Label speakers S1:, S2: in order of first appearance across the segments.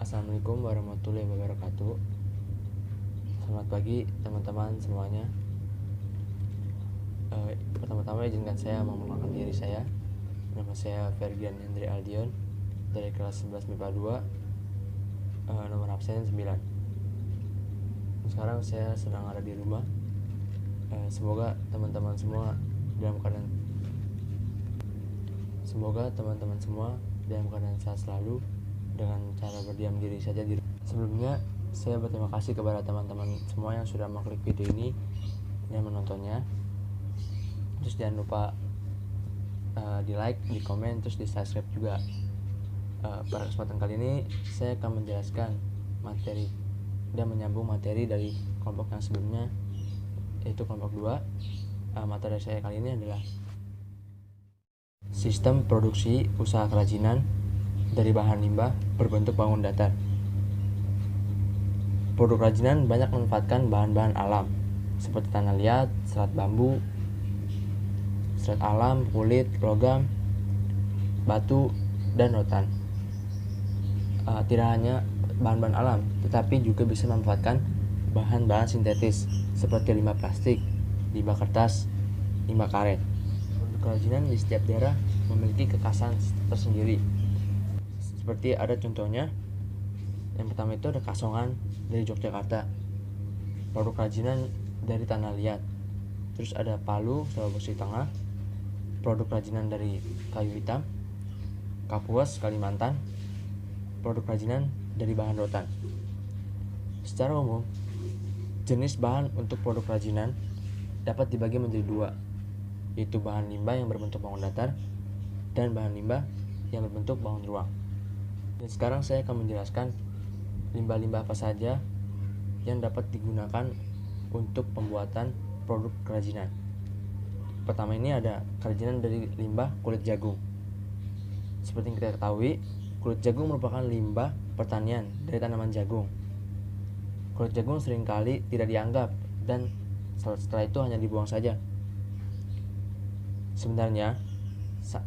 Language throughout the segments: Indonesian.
S1: Assalamualaikum warahmatullahi wabarakatuh. Selamat pagi teman-teman semuanya. Pertama-tama izinkan saya memperkenalkan diri saya. Nama saya Ferdian Hendri Aldion dari kelas 11 MIPA 2, nomor absen 9. Sekarang saya sedang ada di rumah. Semoga teman-teman semua dalam keadaan sehat selalu dengan cara berdiam diri saja di rumah. Sebelumnya saya berterima kasih kepada teman-teman semua yang sudah mengklik video ini dan menontonnya. Terus jangan lupa di like, di komen, terus di subscribe juga. Pada kesempatan kali ini saya akan menjelaskan materi dan menyambung materi dari kelompok yang sebelumnya, yaitu kelompok 2. Materi saya kali ini adalah sistem produksi usaha kerajinan dari bahan limbah berbentuk bangun datar. Produk kerajinan banyak memanfaatkan bahan-bahan alam seperti tanah liat, serat bambu, serat alam, kulit, logam, batu, dan rotan. Tidak hanya bahan-bahan alam, tetapi juga bisa memanfaatkan bahan-bahan sintetis seperti limbah plastik, limbah kertas, limbah karet. Produk kerajinan di setiap daerah memiliki kekhasan tersendiri. Seperti ada contohnya, yang pertama itu ada kasongan dari Yogyakarta, produk kerajinan dari tanah liat. Terus ada Palu, Sulawesi Tengah, produk kerajinan dari kayu hitam. Kapuas, Kalimantan, produk kerajinan dari bahan rotan. Secara umum, jenis bahan untuk produk kerajinan dapat dibagi menjadi dua, yaitu bahan limbah yang berbentuk bangun datar dan bahan limbah yang berbentuk bangun ruang. Dan sekarang saya akan menjelaskan limbah-limbah apa saja yang dapat digunakan untuk pembuatan produk kerajinan. Pertama ini ada kerajinan dari limbah kulit jagung. Seperti yang kita ketahui, kulit jagung merupakan limbah pertanian dari tanaman jagung. Kulit jagung seringkali tidak dianggap dan setelah itu hanya dibuang saja. Sebenarnya,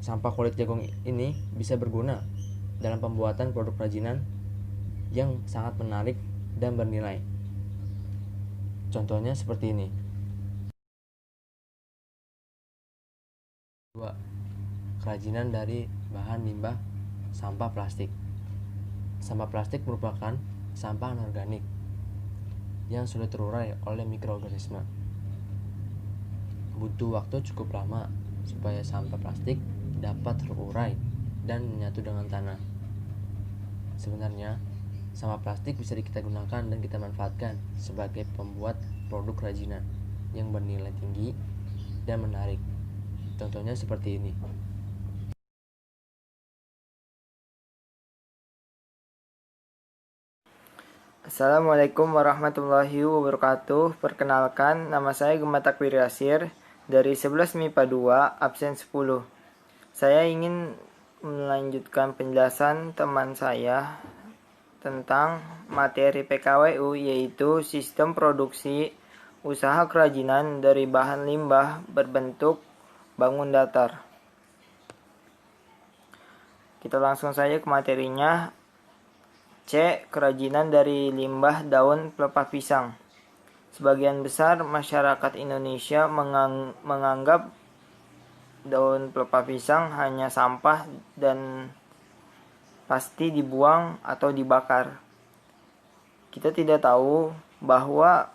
S1: sampah kulit jagung ini bisa berguna dalam pembuatan produk kerajinan yang sangat menarik dan bernilai. Contohnya seperti ini. 2. Kerajinan dari bahan limbah sampah plastik. Sampah plastik merupakan sampah anorganik yang sulit terurai oleh mikroorganisme. Butuh waktu cukup lama supaya sampah plastik dapat terurai dan menyatu dengan tanah. Sebenarnya, sampah plastik bisa kita gunakan dan kita manfaatkan sebagai pembuat produk kerajinan yang bernilai tinggi dan menarik. Contohnya seperti ini.
S2: Assalamualaikum warahmatullahi wabarakatuh. Perkenalkan, nama saya Gemma Takwir Yasir dari 11 MIPA 2, absen 10. Saya ingin melanjutkan penjelasan teman saya tentang materi PKWU, yaitu sistem produksi usaha kerajinan dari bahan limbah berbentuk bangun datar. Kita langsung saja ke materinya. C. Kerajinan dari limbah daun pelepah pisang. Sebagian besar masyarakat Indonesia menganggap daun pelepah pisang hanya sampah dan pasti dibuang atau dibakar. Kita tidak tahu bahwa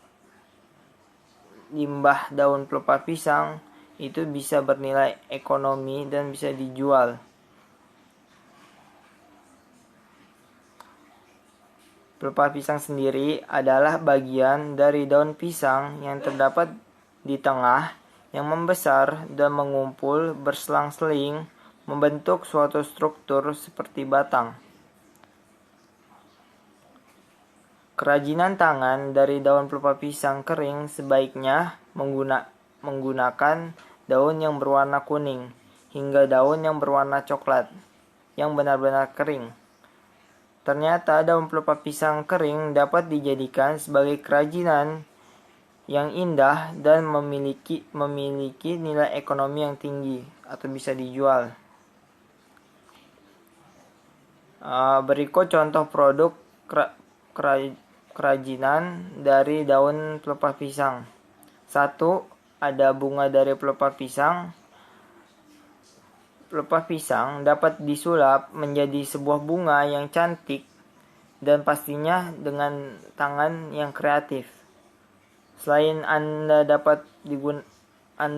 S2: limbah daun pelepah pisang itu bisa bernilai ekonomi dan bisa dijual. Pelepah pisang sendiri adalah bagian dari daun pisang yang terdapat di tengah yang membesar dan mengumpul berselang-seling membentuk suatu struktur seperti batang. Kerajinan tangan dari daun pelepah pisang kering sebaiknya menggunakan daun yang berwarna kuning hingga daun yang berwarna coklat yang benar-benar kering. Ternyata daun pelepah pisang kering dapat dijadikan sebagai kerajinan yang indah dan memiliki nilai ekonomi yang tinggi atau bisa dijual. Berikut contoh produk kerajinan dari daun pelepah pisang. 1. Ada bunga dari pelepah pisang. Pelepah pisang dapat disulap menjadi sebuah bunga yang cantik dan pastinya dengan tangan yang kreatif. Selain Anda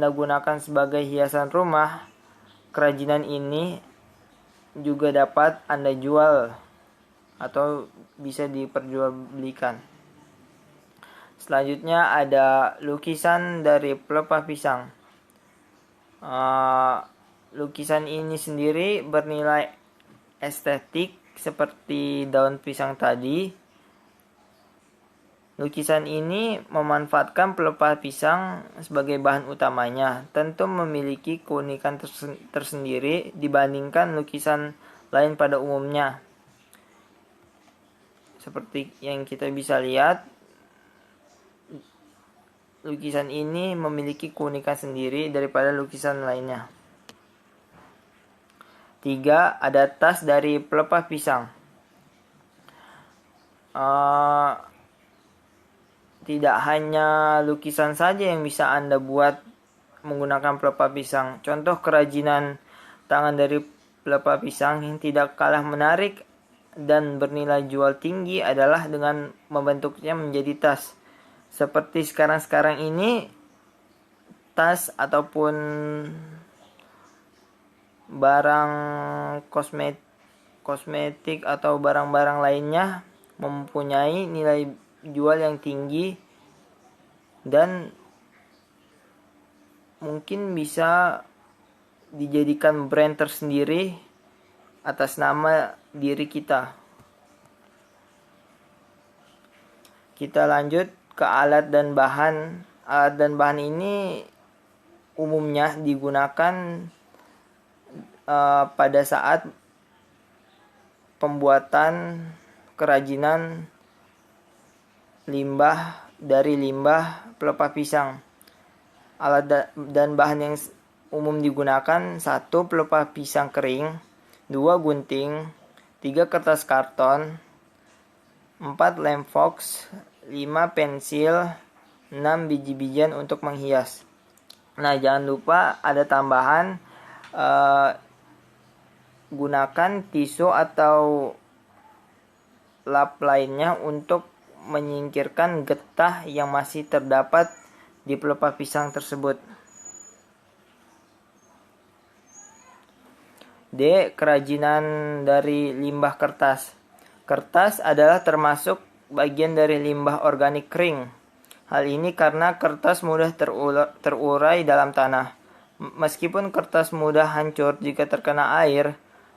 S2: gunakan sebagai hiasan rumah, kerajinan ini juga dapat Anda jual atau bisa diperjualbelikan. Selanjutnya ada lukisan dari pelepah pisang. Lukisan ini sendiri bernilai estetik seperti daun pisang tadi. Lukisan ini memanfaatkan pelepah pisang sebagai bahan utamanya, tentu memiliki keunikan tersendiri dibandingkan lukisan lain pada umumnya. Seperti yang kita bisa lihat, lukisan ini memiliki keunikan sendiri daripada lukisan lainnya. 3. Ada tas dari pelepah pisang. Tidak hanya lukisan saja yang bisa Anda buat menggunakan pelepah pisang. Contoh kerajinan tangan dari pelepah pisang yang tidak kalah menarik dan bernilai jual tinggi adalah dengan membentuknya menjadi tas. Seperti sekarang ini, tas ataupun barang kosmetik atau barang-barang lainnya mempunyai nilai jual yang tinggi dan mungkin bisa dijadikan brand tersendiri atas nama diri kita. Kita lanjut ke alat dan bahan. Alat dan bahan ini umumnya digunakan pada saat pembuatan kerajinan limbah pelepah pisang. Alat dan bahan yang umum digunakan: 1. Pelepah pisang kering, 2. Gunting, 3. Kertas karton, 4. lem fox, 5. pensil, 6. biji-bijian untuk menghias. Nah, jangan lupa ada tambahan, gunakan tisu atau lap lainnya untuk menyingkirkan getah yang masih terdapat di pelepah pisang tersebut. D. Kerajinan dari limbah kertas. Kertas adalah termasuk bagian dari limbah organik kering. Hal ini karena kertas mudah terurai dalam tanah. Meskipun kertas mudah hancur jika terkena air,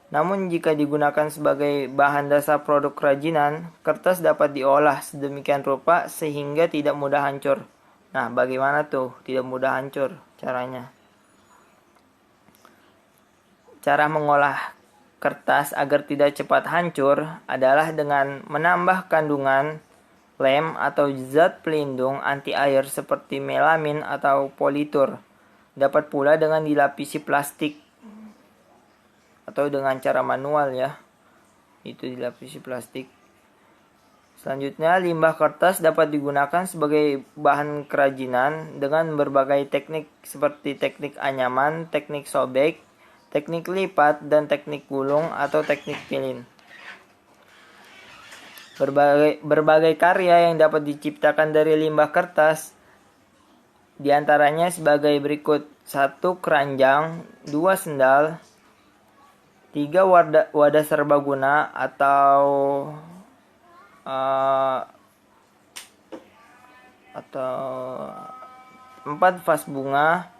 S2: namun jika digunakan sebagai bahan dasar produk kerajinan, kertas dapat diolah sedemikian rupa sehingga tidak mudah hancur. Nah, bagaimana tuh tidak mudah hancur caranya? Cara mengolah kertas agar tidak cepat hancur adalah dengan menambah kandungan lem atau zat pelindung anti air seperti melamin atau politur. Dapat pula dengan dilapisi plastik atau dengan cara manual ya. Itu dilapisi plastik. Selanjutnya, limbah kertas dapat digunakan sebagai bahan kerajinan dengan berbagai teknik seperti teknik anyaman, teknik sobek, teknik lipat, dan teknik gulung atau teknik pilin. Berbagai karya yang dapat diciptakan dari limbah kertas diantaranya sebagai berikut: 1. Keranjang, 2. Sendal, 3. Wadah serbaguna atau 4. vas bunga,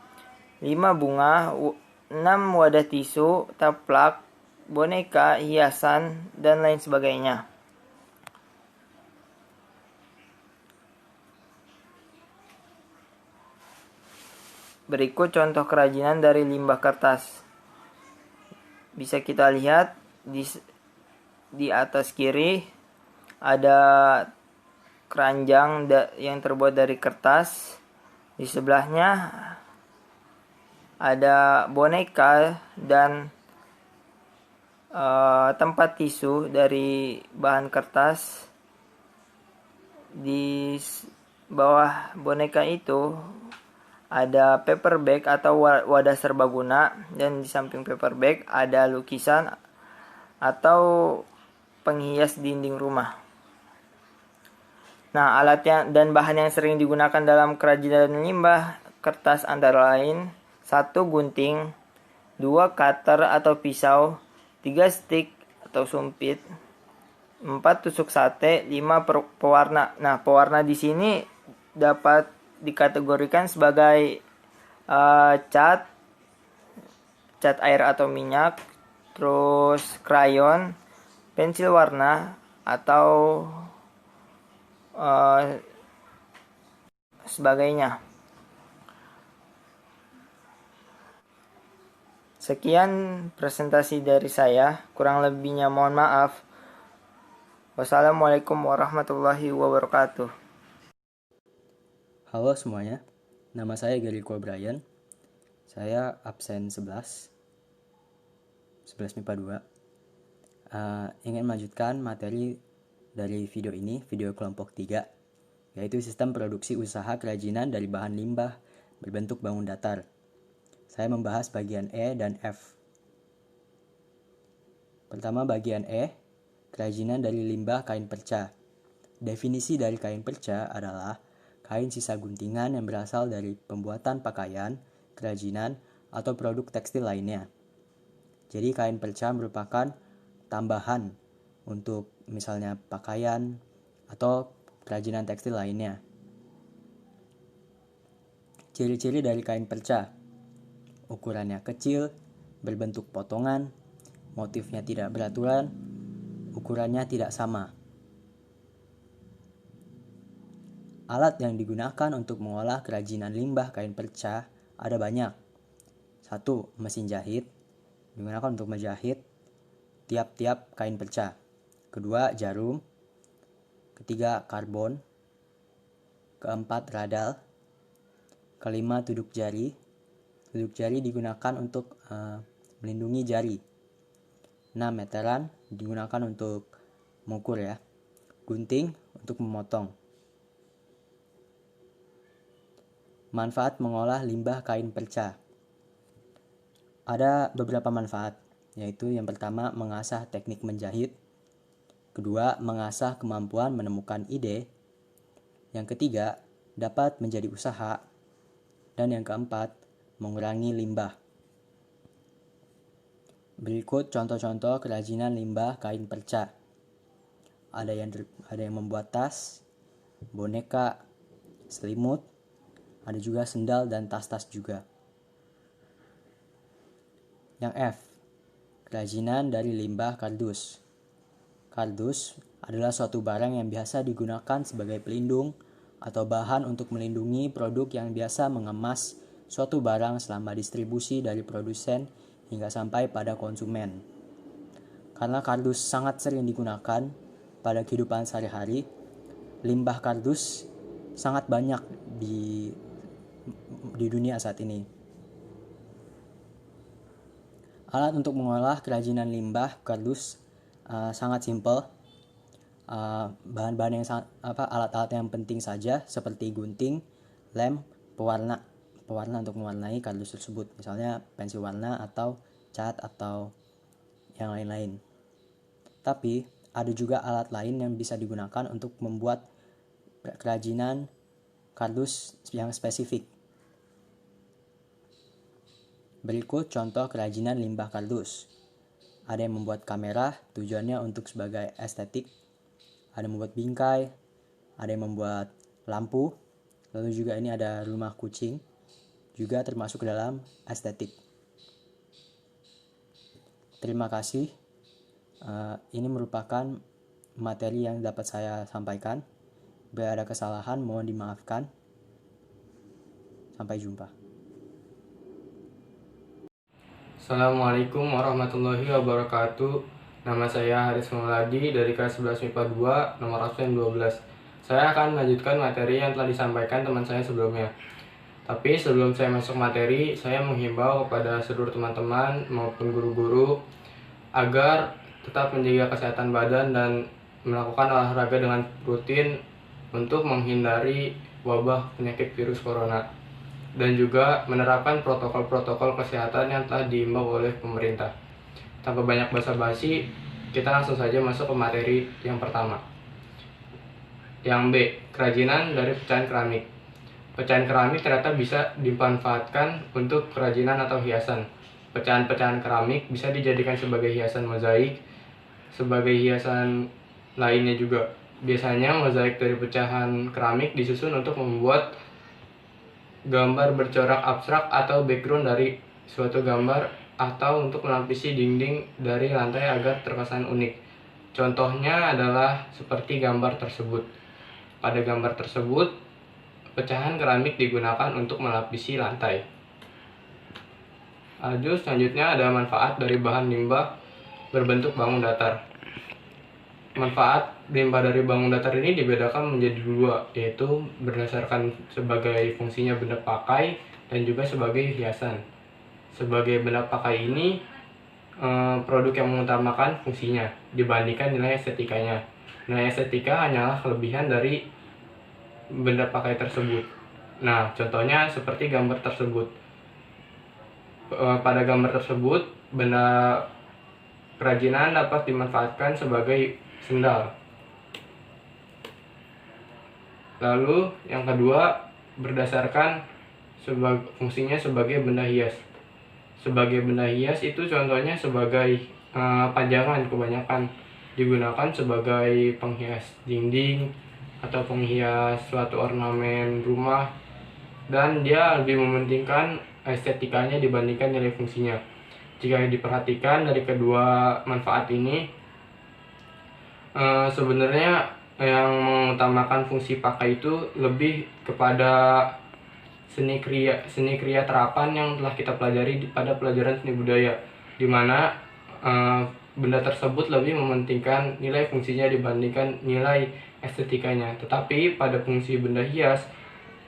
S2: 5. bunga, 6. wadah tisu, taplak, boneka, hiasan, dan lain sebagainya. Berikut contoh kerajinan dari limbah kertas. Bisa kita lihat di atas kiri ada keranjang yang terbuat dari kertas. Di sebelahnya ada boneka dan tempat tisu dari bahan kertas. Di bawah boneka itu ada paper bag atau wadah serbaguna, dan di samping paper bag ada lukisan atau penghias dinding rumah. Nah, alat dan bahan yang sering digunakan dalam kerajinan limbah kertas antara lain: 1. Gunting, 2. Cutter atau pisau, 3. Stick atau sumpit, 4. Tusuk sate, 5. Pewarna. Nah, pewarna di sini dapat dikategorikan sebagai cat air atau minyak, terus krayon, pensil warna, atau sebagainya. Sekian presentasi dari saya, kurang lebihnya mohon maaf. Wassalamualaikum warahmatullahi wabarakatuh.
S3: Halo semuanya, nama saya Geriko Brian. Saya absen 11 MIPA 2. Ingin melanjutkan materi dari video ini, video kelompok 3, yaitu sistem produksi usaha kerajinan dari bahan limbah berbentuk bangun datar. Saya membahas bagian E dan F. Pertama, bagian E, kerajinan dari limbah kain perca. Definisi dari kain perca adalah kain sisa guntingan yang berasal dari pembuatan pakaian, kerajinan, atau produk tekstil lainnya. Jadi kain perca merupakan tambahan untuk misalnya pakaian atau kerajinan tekstil lainnya. Ciri-ciri dari kain perca: ukurannya kecil, berbentuk potongan, motifnya tidak beraturan, ukurannya tidak sama. Alat yang digunakan untuk mengolah kerajinan limbah kain perca ada banyak. 1. Mesin jahit, digunakan untuk menjahit tiap-tiap kain perca. 2. Jarum. 3. Karbon. 4. Radal. 5. Tuduk jari. Tuduk jari digunakan untuk melindungi jari. 6. Meteran, digunakan untuk mengukur ya. Gunting untuk memotong. Manfaat mengolah limbah kain perca. Ada beberapa manfaat, yaitu yang pertama, mengasah teknik menjahit. Kedua, mengasah kemampuan menemukan ide. Yang ketiga, dapat menjadi usaha. Dan yang keempat, mengurangi limbah. Berikut contoh-contoh kerajinan limbah kain perca. Ada yang membuat tas, boneka, selimut, ada juga sendal dan tas-tas juga. Yang F, kerajinan dari limbah kardus. Kardus adalah suatu barang yang biasa digunakan sebagai pelindung atau bahan untuk melindungi produk yang biasa mengemas suatu barang selama distribusi dari produsen hingga sampai pada konsumen. Karena kardus sangat sering digunakan pada kehidupan sehari-hari, limbah kardus sangat banyak di dunia saat ini. Alat untuk mengolah kerajinan limbah kardus sangat simpel. Bahan-bahan yang alat-alat yang penting saja seperti gunting, lem, pewarna untuk mewarnai kardus tersebut, misalnya pensil warna atau cat atau yang lain-lain. Tapi ada juga alat lain yang bisa digunakan untuk membuat kerajinan kardus yang spesifik. Berikut contoh kerajinan limbah kardus. Ada yang membuat kamera, tujuannya untuk sebagai estetik. Ada yang membuat bingkai, ada yang membuat lampu. Lalu juga ini ada rumah kucing, juga termasuk dalam estetik. Terima kasih. Ini merupakan materi yang dapat saya sampaikan. Bila ada kesalahan, mohon dimaafkan. Sampai jumpa.
S4: Assalamualaikum warahmatullahi wabarakatuh. Nama saya Haris Mauladi dari kelas 11 MIPA 2, nomor absen 12. Saya akan melanjutkan materi yang telah disampaikan teman saya sebelumnya. Tapi sebelum saya masuk materi, saya menghimbau kepada seluruh teman-teman maupun guru-guru agar tetap menjaga kesehatan badan dan melakukan olahraga dengan rutin untuk menghindari wabah penyakit virus corona, dan juga menerapkan protokol-protokol kesehatan yang telah diimbau oleh pemerintah. Tanpa banyak basa-basi, kita langsung saja masuk ke materi yang pertama. Yang B, kerajinan dari pecahan keramik. Pecahan keramik ternyata bisa dimanfaatkan untuk kerajinan atau hiasan. Pecahan-pecahan keramik bisa dijadikan sebagai hiasan mozaik, sebagai hiasan lainnya juga. Biasanya mozaik dari pecahan keramik disusun untuk membuat gambar bercorak abstrak atau background dari suatu gambar, atau untuk melapisi dinding dari lantai agar terkesan unik. Contohnya adalah seperti gambar tersebut. Pada gambar tersebut, pecahan keramik digunakan untuk melapisi lantai. Lanjut, selanjutnya ada manfaat dari bahan limbah berbentuk bangun datar. Manfaat limbah dari bangun datar ini dibedakan menjadi dua, yaitu berdasarkan sebagai fungsinya benda pakai dan juga sebagai hiasan. Sebagai benda pakai ini, produk yang mengutamakan fungsinya dibandingkan nilai estetikanya. Nilai estetika hanyalah kelebihan dari benda pakai tersebut. Nah, contohnya seperti gambar tersebut. Pada gambar tersebut, benda kerajinan dapat dimanfaatkan sebagai sendal. Lalu yang kedua, berdasarkan fungsinya sebagai benda hias. Sebagai benda hias itu contohnya sebagai pajangan, kebanyakan digunakan sebagai penghias dinding atau penghias suatu ornamen rumah, dan dia lebih mementingkan estetikanya dibandingkan nilai fungsinya. Jika diperhatikan dari kedua manfaat ini, sebenarnya yang mengutamakan fungsi pakai itu lebih kepada seni kriya terapan yang telah kita pelajari pada pelajaran seni budaya, di mana benda tersebut lebih mementingkan nilai fungsinya dibandingkan nilai estetikanya. Tetapi pada fungsi benda hias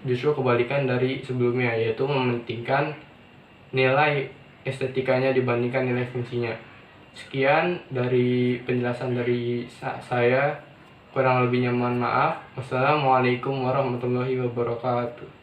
S4: justru kebalikan dari sebelumnya, yaitu mementingkan nilai estetikanya dibandingkan nilai fungsinya. Sekian dari penjelasan dari saya, kurang lebihnya mohon maaf. Wassalamualaikum warahmatullahi wabarakatuh.